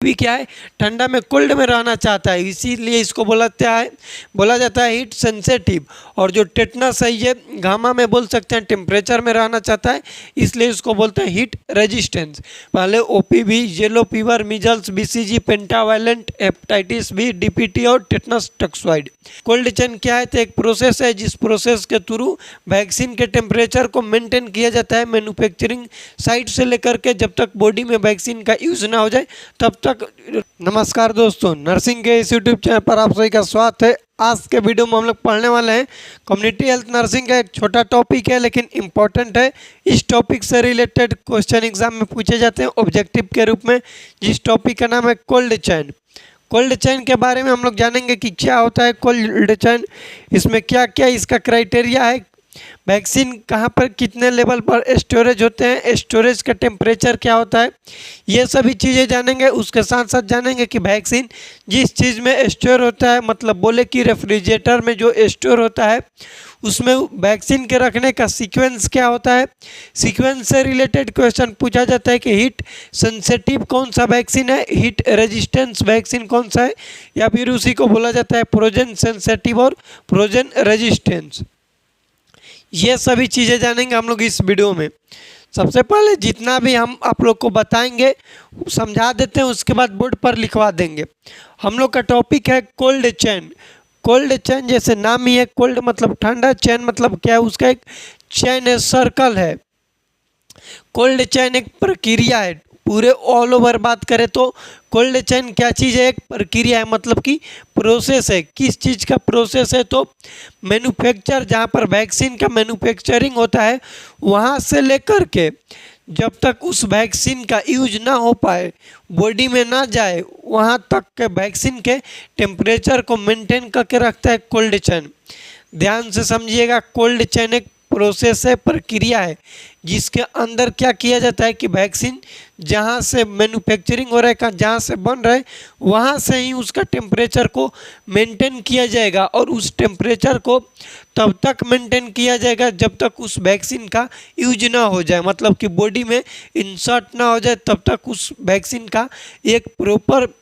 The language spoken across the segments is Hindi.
ओपी क्या है, ठंडा में कोल्ड में रहना चाहता है, इसीलिए इसको बोला जाता है हीट सेंसिटिव। और जो टेटनस है ये गामा में बोल सकते हैं, टेम्परेचर में रहना चाहता है, इसलिए इसको बोलते हैं हीट रेजिस्टेंस। पहले OPV, yellow fever, measles, BCG, pentavalent, hepatitis B, DPT और टेटनस टॉक्सॉइड। कोल्ड चेन क्या है, तो एक प्रोसेस है जिस प्रोसेस के थ्रू वैक्सीन के टेम्परेचर को मेंटेन किया जाता है मैन्युफैक्चरिंग साइट से लेकर के जब तक बॉडी में वैक्सीन का यूज ना हो जाए तब तक। नमस्कार दोस्तों, नर्सिंग के इस यूट्यूब चैनल पर आप सभी का स्वागत है। आज के वीडियो में हम लोग पढ़ने वाले हैं कम्युनिटी हेल्थ नर्सिंग का एक छोटा टॉपिक है लेकिन इम्पॉर्टेंट है। इस टॉपिक से रिलेटेड क्वेश्चन एग्जाम में पूछे जाते हैं ऑब्जेक्टिव के रूप में, जिस टॉपिक का नाम है कोल्ड चेन। कोल्ड चेन के बारे में हम लोग जानेंगे कि क्या होता है कोल्ड चेन, इसमें क्या क्या इसका क्राइटेरिया है, वैक्सीन कहाँ पर कितने लेवल पर स्टोरेज होते हैं, स्टोरेज का टेम्परेचर क्या होता है, ये सभी चीज़ें जानेंगे। उसके साथ साथ जानेंगे कि वैक्सीन जिस चीज़ में स्टोर होता है, मतलब बोले कि रेफ्रिजरेटर में जो स्टोर होता है उसमें वैक्सीन के रखने का सीक्वेंस क्या होता है। सीक्वेंस से रिलेटेड क्वेश्चन पूछा जाता है कि हीट सेंसिटिव कौन सा वैक्सीन है, हीट रेजिस्टेंस वैक्सीन कौन सा है, या फिर उसी को बोला जाता है फ्रोजन सेंसिटिव और फ्रोजन रेजिस्टेंस। ये सभी चीज़ें जानेंगे हम लोग इस वीडियो में। सबसे पहले जितना भी हम आप लोग को बताएंगे समझा देते हैं, उसके बाद बोर्ड पर लिखवा देंगे। हम लोग का टॉपिक है कोल्ड चेन। कोल्ड चेन जैसे नाम ही है, कोल्ड मतलब ठंडा, चेन मतलब क्या है, उसका एक चेन है, सर्कल है। कोल्ड चेन एक प्रक्रिया है, पूरे ऑल ओवर बात करें तो कोल्ड चेन क्या चीज़ है, एक प्रक्रिया है, मतलब कि प्रोसेस है। किस चीज़ का प्रोसेस है, तो मैन्युफैक्चर, जहाँ पर वैक्सीन का मैन्युफैक्चरिंग होता है वहाँ से लेकर के जब तक उस वैक्सीन का यूज ना हो पाए, बॉडी में ना जाए, वहाँ तक के वैक्सीन के टेम्परेचर को मेंटेन करके रखता है कोल्ड चेन। ध्यान से समझिएगा, कोल्ड चेन एक प्रोसेस है, प्रक्रिया है, जिसके अंदर क्या किया जाता है कि वैक्सीन जहाँ से मैन्युफैक्चरिंग हो रहा है, जहाँ से बन रहा है, वहाँ से ही उसका टेम्परेचर को मेंटेन किया जाएगा। और उस टेम्परेचर को तब तक मेंटेन किया जाएगा जब तक उस वैक्सीन का यूज ना हो जाए, मतलब कि बॉडी में इंसर्ट ना हो जाए, तब तक उस वैक्सीन का एक प्रॉपर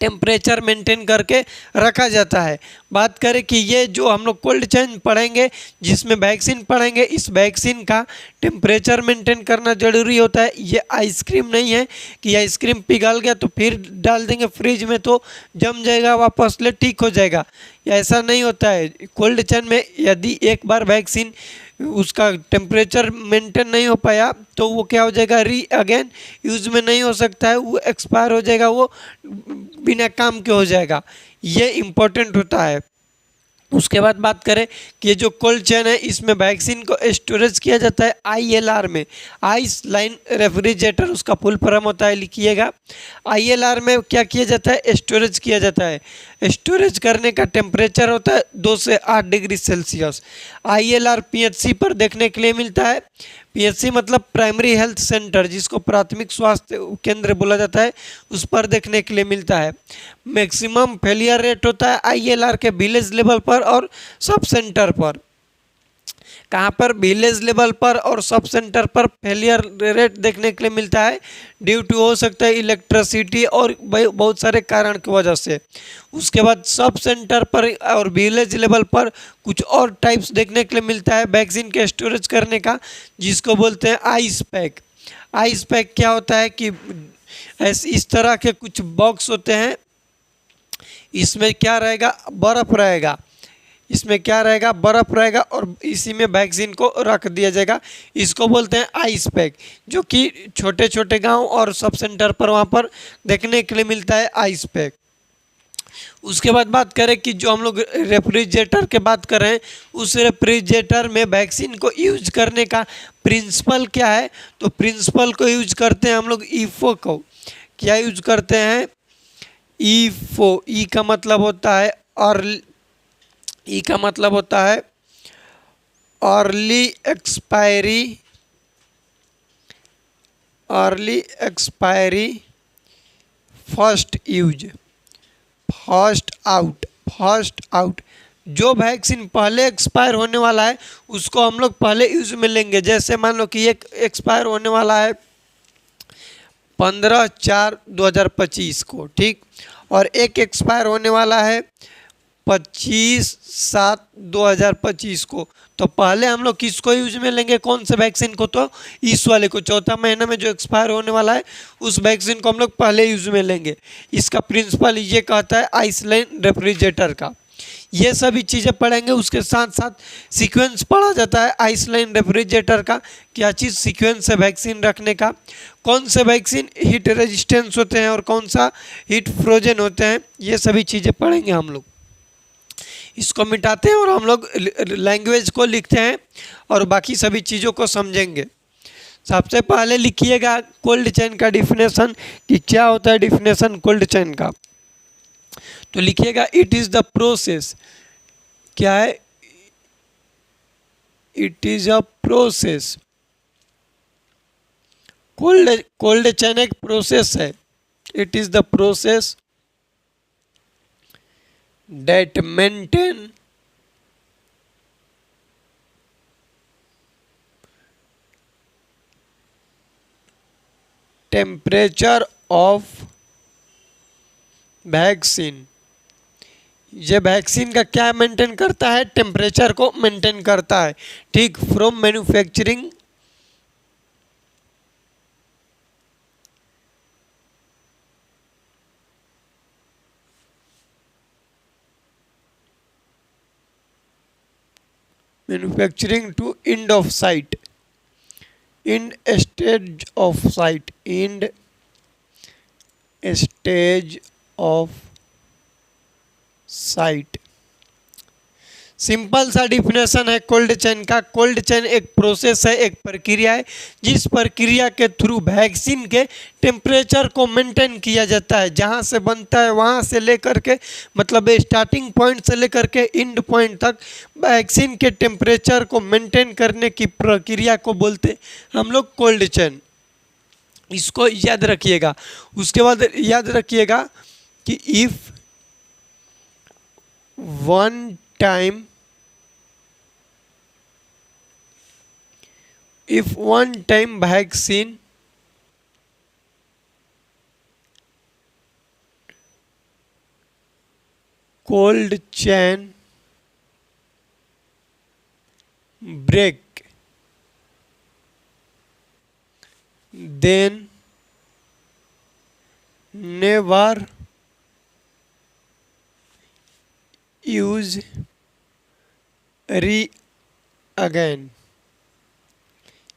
टेम्परेचर मेंटेन करके रखा जाता है। बात करें कि ये जो हम लोग कोल्ड चेन पढ़ेंगे, जिसमें वैक्सीन पढ़ेंगे, इस वैक्सीन का टेम्परेचर मेंटेन करना ज़रूरी होता है। ये आइसक्रीम नहीं है कि आइसक्रीम पिघल गया तो फिर डाल देंगे फ्रिज में तो जम जाएगा, वापस ले ठीक हो जाएगा, ऐसा नहीं होता है। कोल्ड चेन में यदि एक बार वैक्सीन उसका टेम्परेचर मेंटेन नहीं हो पाया तो वो क्या हो जाएगा, अगेन यूज़ में नहीं हो सकता है, वो एक्सपायर हो जाएगा, वो बिना काम के हो जाएगा। ये इम्पोर्टेंट होता है। उसके बाद बात करें कि ये जो कोल्ड चेन है इसमें वैक्सीन को स्टोरेज किया जाता है ILR में, आइस लाइन रेफ्रिजरेटर उसका फुल फॉर्म होता है, लिखिएगा। ILR में क्या किया जाता है, स्टोरेज किया जाता है। स्टोरेज करने का टेम्परेचर होता है 2 से 8 डिग्री सेल्सियस। ILR PHC पर देखने के लिए मिलता है। PHC मतलब प्राइमरी हेल्थ सेंटर, जिसको प्राथमिक स्वास्थ्य केंद्र बोला जाता है, उस पर देखने के लिए मिलता है। मैक्सिमम फेलियर रेट होता है ILR के विलेज लेवल पर और सब सेंटर पर। कहाँ पर, विलेज लेवल पर और सब सेंटर पर फेलियर रेट देखने के लिए मिलता है, ड्यू टू हो सकता है इलेक्ट्रिसिटी और बहुत सारे कारण की वजह से। उसके बाद सब सेंटर पर और विलेज लेवल पर कुछ और टाइप्स देखने के लिए मिलता है वैक्सीन के स्टोरेज करने का, जिसको बोलते हैं आइस पैक। आइस पैक क्या होता है कि इस तरह के कुछ बॉक्स होते हैं, इसमें क्या रहेगा, बर्फ़ रहेगा, इसमें क्या रहेगा, बर्फ़ रहेगा और इसी में वैक्सीन को रख दिया जाएगा। इसको बोलते हैं आइस पैक, जो कि छोटे छोटे गांव और सब सेंटर पर वहाँ पर देखने के लिए मिलता है आइस पैक। उसके बाद बात करें कि जो हम लोग रेफ्रिजरेटर के बात कर रहे हैं, उस रेफ्रिजरेटर में वैक्सीन को यूज करने का प्रिंसिपल क्या है, तो प्रिंसिपल को यूज करते हैं हम लोग ईफो को। क्या यूज करते हैं, ईफो। ई का मतलब होता है early expiry first use, first out. जो वैक्सीन पहले एक्सपायर होने वाला है उसको हम लोग पहले यूज में लेंगे। जैसे मान लो कि एक एक्सपायर होने वाला है 15/4/2025 को, ठीक। और एक एक्सपायर होने वाला है 25/7/2025 को। तो पहले हम लोग किसको यूज में लेंगे, कौन से वैक्सीन को, तो इस वाले को, चौथा महीना में जो एक्सपायर होने वाला है उस वैक्सीन को हम लोग पहले यूज में लेंगे। इसका प्रिंसिपल ये कहता है आइसलैंड रेफ्रिजरेटर का। ये सभी चीज़ें पढ़ेंगे, उसके साथ साथ सीक्वेंस पढ़ा जाता है आइसलैंड रेफ्रिजरेटर का, क्या चीज़ सीक्वेंस है वैक्सीन रखने का, कौन से वैक्सीन हीट रेजिस्टेंस होते हैं और कौन सा हीट फ्रोजन होते हैं, ये सभी चीज़ें पढ़ेंगे हम लोग। इसको मिटाते हैं और हम लोग लैंग्वेज को लिखते हैं और बाकी सभी चीज़ों को समझेंगे। सबसे पहले लिखिएगा कोल्ड चेन का डिफिनेशन, कि क्या होता है डिफिनेशन कोल्ड चेन का। तो लिखिएगा इट इज़ द प्रोसेस, क्या है, it is a process. Cold chain एक प्रोसेस है। It is the process that maintain temperature of vaccine। ये वैक्सीन का क्या मेंटेन करता है, टेम्परेचर को मेंटेन करता है, ठीक। From manufacturing to end of site, end stage of site, end stage of site। Simple सा डिफिनेशन है कोल्ड चेन का। कोल्ड चेन एक प्रोसेस है, एक प्रक्रिया है, जिस प्रक्रिया के थ्रू वैक्सीन के टेम्परेचर को मेंटेन किया जाता है। जहां से बनता है वहां से लेकर के, मतलब स्टार्टिंग पॉइंट से लेकर के एंड पॉइंट तक वैक्सीन के टेम्परेचर को मेंटेन करने की प्रक्रिया को बोलते हैं हम लोग कोल्ड चेन। इसको याद रखिएगा। उसके बाद याद रखिएगा कि if one time vaccine cold chain break, then never use again।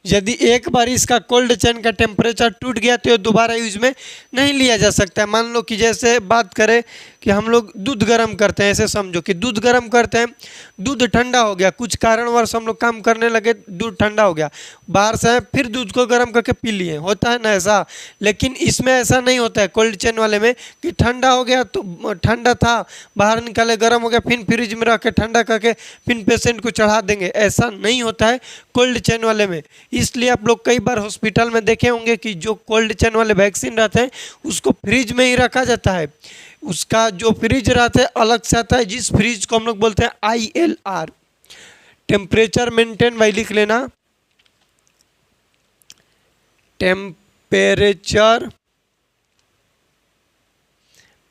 यदि एक बार इसका कोल्ड चेन का टेम्परेचर टूट गया तो ये दोबारा यूज में नहीं लिया जा सकता है। मान लो कि जैसे बात करें कि हम लोग दूध गर्म करते हैं, ऐसे समझो कि दूध गर्म करते हैं, दूध ठंडा हो गया, कुछ कारणवश हम लोग काम करने लगे, दूध ठंडा हो गया, बाहर से आए फिर दूध को गर्म करके पी लिए, होता है ना ऐसा। लेकिन इसमें ऐसा नहीं होता है कोल्ड चेन वाले में कि ठंडा हो गया तो ठंडा था, बाहर निकाले, गर्म हो गया, फिर फ्रिज में रख के ठंडा करके फिर पेशेंट को चढ़ा देंगे, ऐसा नहीं होता है कोल्ड चेन वाले में। इसलिए आप लोग कई बार हॉस्पिटल में देखे होंगे कि जो कोल्ड चेन वाले वैक्सीन रहते हैं उसको फ्रिज में ही रखा जाता है। उसका जो फ्रिज रहता है अलग से आता है, जिस फ्रिज को हम लोग बोलते हैं ILR, टेम्परेचर मेंटेन बाई, लिख लेना, temperature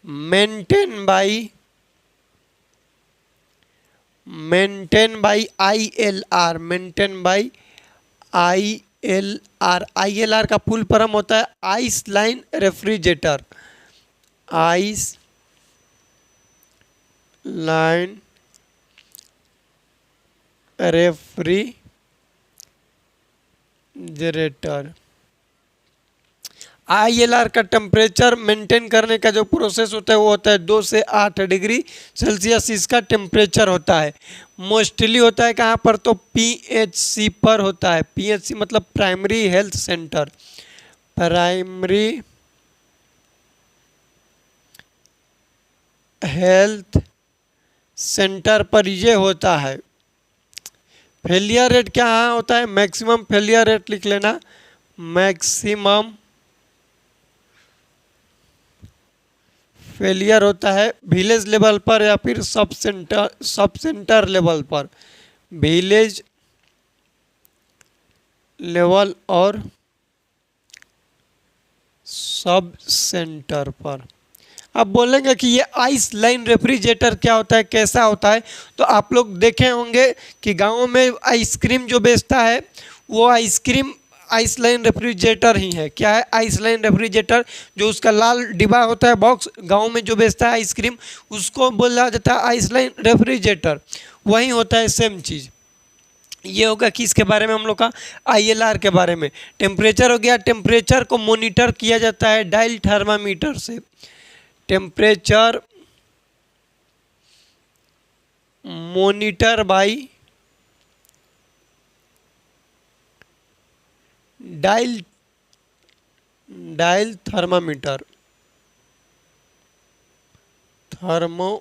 maintain by ILR, maintain by ILR। ILR का फुल फॉर्म होता है island refrigerator, island refrigerator. ILR का टेम्परेचर मेंटेन करने का जो प्रोसेस होता है वो होता है 2 से 8 डिग्री सेल्सियस इसका टेम्परेचर होता है। मोस्टली होता है कहाँ पर, तो PHC पर होता है। PHC मतलब primary health centre, primary health centre पर ये होता है। फेलियर रेट क्या होता है, मैक्सिमम फेलियर रेट लिख लेना, मैक्सिमम फेलियर होता है विलेज लेवल पर या फिर सब सेंटर लेवल पर, विलेज लेवल और सब सेंटर पर। अब बोलेंगे कि ये आइस लाइन रेफ्रिजरेटर क्या होता है, कैसा होता है। तो आप लोग देखे होंगे कि गाँव में आइसक्रीम जो बेचता है वो आइसक्रीम आइस लाइन रेफ्रिजरेटर ही है। क्या है? Ice line refrigerator. जो उसका लाल डिब्बा होता है बॉक्स, गांव में जो बेचता है आइसक्रीम, उसको बोला जाता है आइस लाइन रेफ्रिजरेटर। वही होता है सेम चीज़। ये होगा कि इसके बारे में हम लोग का ILR के बारे में। टेम्परेचर हो गया, टेम्परेचर को मॉनिटर किया जाता है डायल थर्मामीटर से। Temperature monitor by dial dial thermometer. Thermometer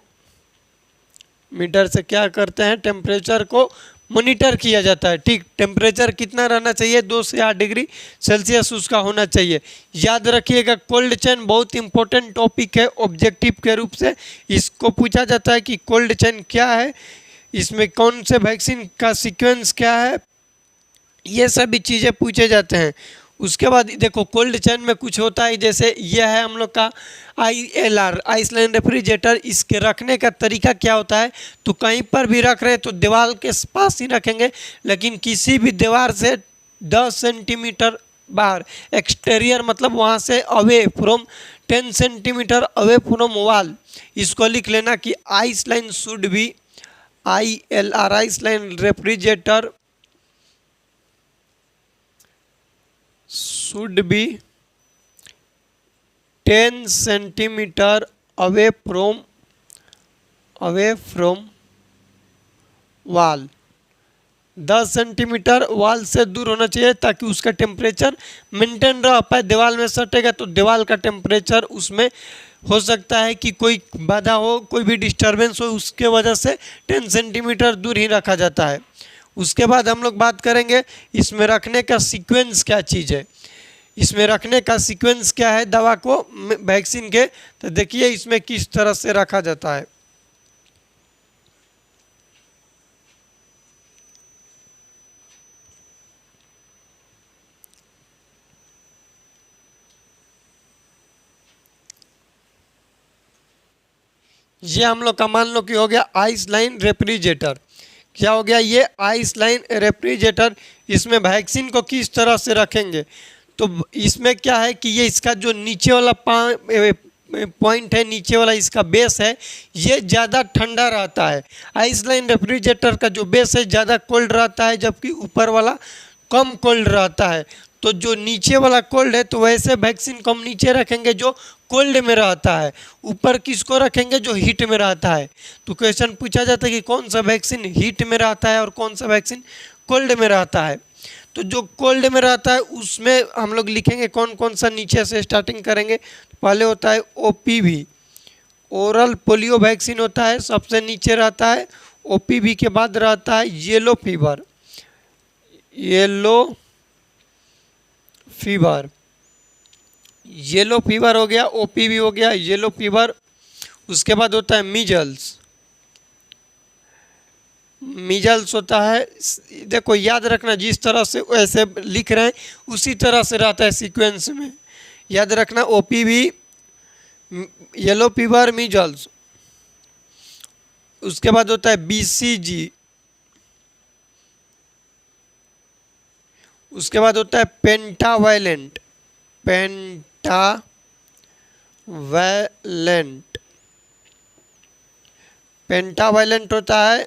से क्या करते हैं, टेम्परेचर को मॉनिटर किया जाता है। ठीक, टेम्परेचर कितना रहना चाहिए, 2 से 8 डिग्री सेल्सियस उसका होना चाहिए। याद रखिएगा, कोल्ड चेन बहुत इंपॉर्टेंट टॉपिक है ऑब्जेक्टिव के रूप से। इसको पूछा जाता है कि कोल्ड चेन क्या है, इसमें कौन से वैक्सीन का सीक्वेंस क्या है, ये सभी चीज़ें पूछे जाते हैं। उसके बाद देखो कोल्ड चेन में कुछ होता है, जैसे यह है हम लोग का ILR आइसलैंड रेफ्रिजरेटर। इसके रखने का तरीका क्या होता है, तो कहीं पर भी रख रहे तो दीवार के पास ही रखेंगे, लेकिन किसी भी दीवार से 10 सेंटीमीटर बाहर, एक्सटीरियर मतलब वहाँ से away from 10 centimetre away from wall. इसको लिख लेना कि island should be ILR island refrigerator should be 10 centimetre away from wall. 10 सेंटीमीटर वॉल से दूर होना चाहिए ताकि उसका टेम्परेचर मेंटेन रह पाए। दीवार में सटेगा तो दीवार का टेम्परेचर उसमें हो सकता है कि कोई बाधा हो, कोई भी डिस्टरबेंस हो, उसके वजह से 10 सेंटीमीटर दूर ही रखा जाता है। उसके बाद हम लोग बात करेंगे इसमें रखने का सीक्वेंस क्या चीज़ है। इसमें रखने का सीक्वेंस क्या है दवा को, वैक्सीन के, तो देखिए इसमें किस तरह से रखा जाता है। ये हम लोग का मान लो कि हो गया आइस लाइन रेफ्रिजरेटर। क्या हो गया ये आइस लाइन रेफ्रिजरेटर। इसमें वैक्सीन को किस तरह से रखेंगे, तो इसमें क्या है कि ये इसका जो नीचे वाला पॉइंट है, नीचे वाला इसका बेस है, ये ज़्यादा ठंडा रहता है। आइस लाइन रेफ्रिजरेटर का जो बेस है ज़्यादा कोल्ड रहता है, जबकि ऊपर वाला कम कोल्ड रहता है। तो जो नीचे वाला कोल्ड है तो वैसे वैक्सीन को हम नीचे रखेंगे जो कोल्ड में रहता है, ऊपर किसको रखेंगे जो हीट में रहता है। तो क्वेश्चन पूछा जाता है कि कौन सा वैक्सीन हीट में रहता है और कौन सा वैक्सीन कोल्ड में रहता है। तो जो कोल्ड में रहता है उसमें हम लोग लिखेंगे कौन कौन सा, नीचे से स्टार्टिंग करेंगे। पहले होता है OPV, ओरल पोलियो वैक्सीन होता है, सबसे नीचे रहता है। OPV के बाद रहता है येलो फीवर। येलो फीवर हो गया, OPV हो गया, येलो फीवर। उसके बाद होता है मीजल्स होता है। देखो याद रखना, जिस तरह से ऐसे लिख रहे हैं उसी तरह से रहता है सीक्वेंस में। याद रखना OPV, येलो फीवर, मीजल्स। उसके बाद होता है BCG। उसके बाद होता है पेंटावायलेंट। पेंटावायलेंट होता है।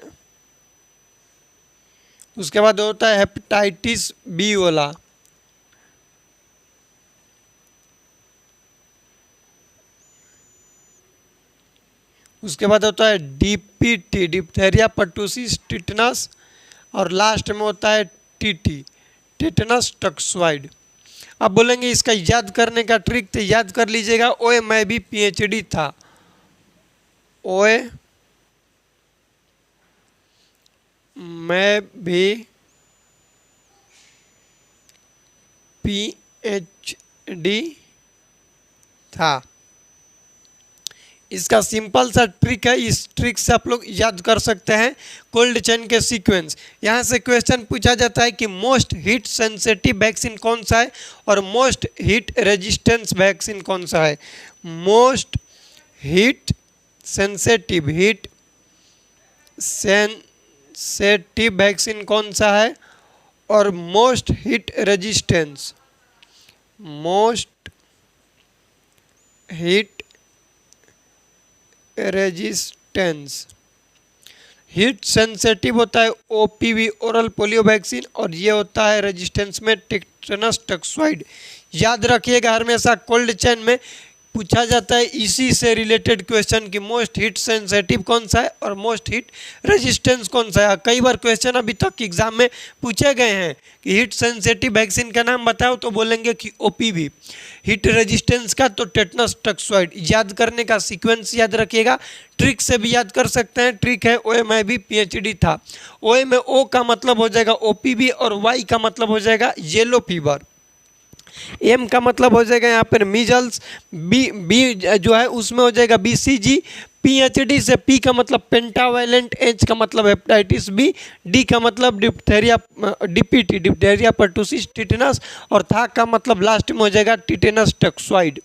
उसके बाद होता है हेपेटाइटिस B वाला। उसके बाद होता है DPT, डिप्थेरिया पर्टुसिस टिटनस। और लास्ट में होता है TT, टिटनस टॉक्सॉइड। अब बोलेंगे इसका याद करने का ट्रिक, तो याद कर लीजिएगा, ओए मैं भी PhD था। ओए मैं भी PhD था। इसका सिंपल सा ट्रिक है, इस ट्रिक से आप लोग याद कर सकते हैं कोल्ड चेन के सीक्वेंस। यहाँ से क्वेश्चन पूछा जाता है कि मोस्ट हीट सेंसिटिव वैक्सीन कौन सा है और मोस्ट हीट रेजिस्टेंस वैक्सीन कौन सा है। मोस्ट हीट सेंसिटिव वैक्सीन कौन सा है और most heat resistance heat sensitive होता है ओपीवी ओरल पोलियो वैक्सीन और ये होता है रेजिस्टेंस में टेटनस टॉक्साइड। याद रखिएगा हमेशा कोल्ड चेन में पूछा जाता है इसी से रिलेटेड क्वेश्चन कि मोस्ट हीट सेंसिटिव कौन सा है और मोस्ट हीट रेजिस्टेंस कौन सा है। कई बार क्वेश्चन अभी तक एग्जाम में पूछे गए हैं कि हीट सेंसिटिव वैक्सीन का नाम बताओ तो बोलेंगे कि ओपीवी, हीट रेजिस्टेंस का तो टेटनस टॉक्साइड। याद करने का सीक्वेंस याद रखिएगा, ट्रिक से भी याद कर सकते हैं। ट्रिक है ओ में भी पीएचडी था। ओ में ओ का मतलब हो जाएगा ओपीवी और वाई का मतलब हो जाएगा येलो फीवर। एम का मतलब हो जाएगा यहाँ पर मीजल्स, बी जो है उसमें हो जाएगा बीसीजी, पीएचडी से पी का मतलब पेंटावायलेंट, एच का मतलब हेपेटाइटिस बी, डी का मतलब diphtheria DPT diphtheria pertussis tetanus और था का मतलब लास्ट में हो जाएगा टिटेनस टॉक्साइड।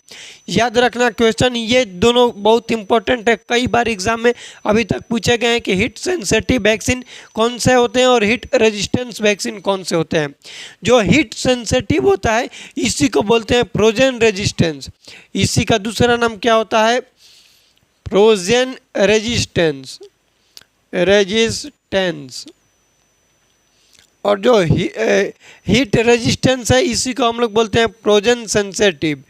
याद रखना क्वेश्चन ये दोनों बहुत इंपॉर्टेंट है, कई बार एग्जाम में अभी तक पूछे गए हैं कि हीट सेंसिटिव वैक्सीन कौन से होते हैं और हीट रेजिस्टेंस वैक्सीन कौन से होते हैं। जो हीट सेंसिटिव होता है इसी को बोलते हैं फ्रोजन रेजिस्टेंस, इसी का दूसरा नाम क्या होता है फ्रोजन रेजिस्टेंस। और जो हीट रेजिस्टेंस है इसी को हम लोग बोलते हैं फ्रोजन सेंसिटिव।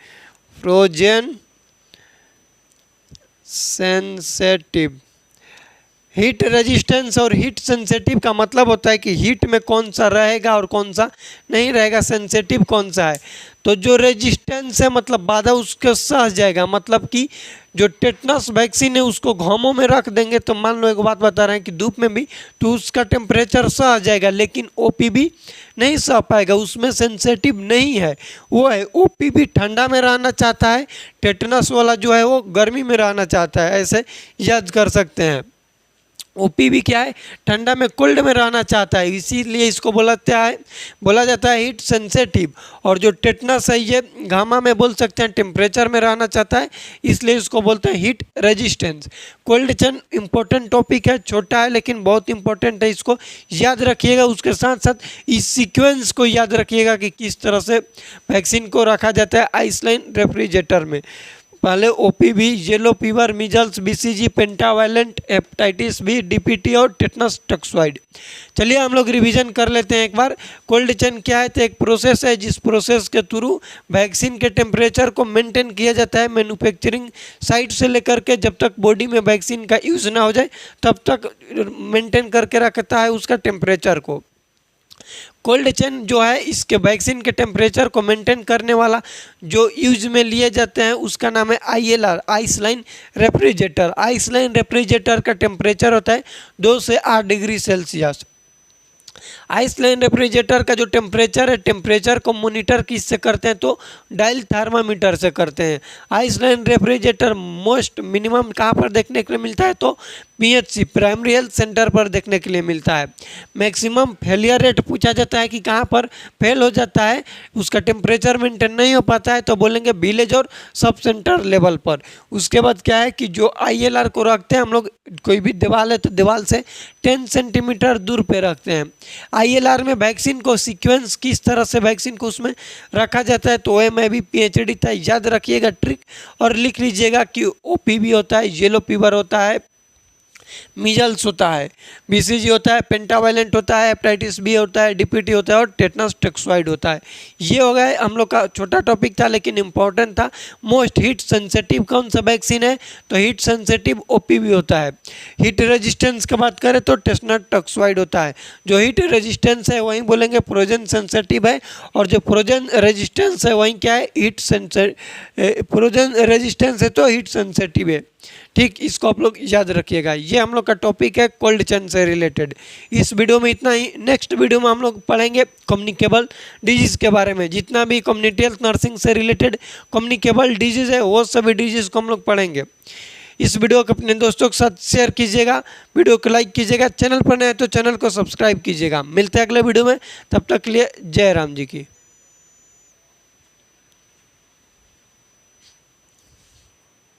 हीट रेजिस्टेंस और हीट सेंसिटिव का मतलब होता है कि हीट में कौन सा रहेगा और कौन सा नहीं रहेगा, सेंसिटिव कौन सा है। तो जो रेजिस्टेंस है मतलब बाधा उसके सह जाएगा, मतलब कि जो टेटनस वैक्सीन है उसको घामों में रख देंगे तो मान लो एक बात बता रहे हैं कि धूप में भी तो उसका टेम्परेचर सह जाएगा, लेकिन ओपीवी नहीं सह पाएगा, उसमें सेंसिटिव नहीं है। वो है ओपीवी ठंडा में रहना चाहता है, टेटनस वाला जो है वो गर्मी में रहना चाहता है। ऐसे याद कर सकते हैं। ओपीवी क्या है, ठंडा में कोल्ड में रहना चाहता है, इसीलिए इसको बोला जाता है हीट सेंसिटिव। और जो टेटनस है ये गामा में बोल सकते हैं टेम्परेचर में रहना चाहता है, इसलिए इसको बोलते हैं heat resistance. Cold chain important topic है, छोटा है लेकिन बहुत इंपॉर्टेंट है, इसको याद रखिएगा। उसके साथ साथ इस सीक्वेंस को याद रखिएगा कि किस तरह से वैक्सीन को रखा जाता है आइसलाइन रेफ्रिजरेटर में। पहले OPV, yellow fever, measles, BCG, pentavalent, hepatitis B, DPT और टेटनस टॉक्साइड। चलिए हम लोग रिवीजन कर लेते हैं एक बार। कोल्ड चेन क्या है, तो एक प्रोसेस है जिस प्रोसेस के थ्रू वैक्सीन के टेम्परेचर को मेंटेन किया जाता है मैन्युफैक्चरिंग साइट से लेकर के जब तक बॉडी में वैक्सीन का यूज़ ना हो जाए तब तक मेंटेन करके रखता है उसका टेम्परेचर को। कोल्ड चेन जो है इसके वैक्सीन के टेम्परेचर को मेंटेन करने वाला जो यूज में लिए जाते हैं उसका नाम है ILR, ice lined refrigerator. Ice lined refrigerator का टेम्परेचर होता है 2 से 8 डिग्री सेल्सियस। आइसलाइन रेफ्रिजरेटर का जो टेम्परेचर है, टेम्परेचर को मॉनिटर किससे करते हैं तो डायल थर्मामीटर से करते हैं। आइसलाइन रेफ्रिजरेटर मोस्ट मिनिमम कहाँ पर देखने के लिए मिलता है तो PHC प्राइमरी हेल्थ सेंटर पर देखने के लिए मिलता है। मैक्सिमम फेलियर रेट पूछा जाता है कि कहाँ पर फेल हो जाता है, उसका टेम्परेचर मेंटेन नहीं हो पाता है तो बोलेंगे विलेज और सब सेंटर लेवल पर। उसके बाद क्या है कि जो ILR को रखते हैं हम लोग, कोई भी दीवार है तो दीवार से 10 सेंटीमीटर दूर पे रखते हैं। ILR में वैक्सीन को सीक्वेंस किस तरह से वैक्सीन को उसमें रखा जाता है तो में भी PHD था। याद रखिएगा ट्रिक और लिख लीजिएगा कि OPV होता है, येलो फीवर होता है, मीजल्स होता है, BCG होता है, पेंटावायलेंट होता है, हेपेटाइटिस बी होता है, डीपीटी होता है और टेटनस टॉक्साइड होता है। ये हो गया हम लोग का छोटा टॉपिक था लेकिन इंपॉर्टेंट था। मोस्ट हीट सेंसिटिव कौन सा वैक्सीन है तो हीट सेंसिटिव OPV होता है। हीट रेजिस्टेंस की बात करें तो टेटनस टॉक्साइड होता है। जो हीट रेजिस्टेंस है वहीं बोलेंगे फ्रोजन सेंसिटिव है और जो फ्रोजन रेजिस्टेंस है वहीं क्या है हीट फ्रोजन रेजिस्टेंस है तो हीट सेंसिटिव है। ठीक, इसको आप लोग याद रखिएगा। ये हम लोग का टॉपिक है कोल्ड चेन से रिलेटेड। इस वीडियो में इतना ही। नेक्स्ट वीडियो में हम लोग पढ़ेंगे कम्युनिकेबल डिजीज़ के बारे में। जितना भी कम्युनिटी हेल्थ नर्सिंग से रिलेटेड कम्युनिकेबल डिजीज़ है वो सभी डिजीज़ को हम लोग पढ़ेंगे। इस वीडियो को अपने दोस्तों के साथ शेयर कीजिएगा, वीडियो को लाइक कीजिएगा, चैनल पर नए हैं तो चैनल को सब्सक्राइब कीजिएगा। मिलते हैं अगले वीडियो में, तब तक के लिए जय राम जी की।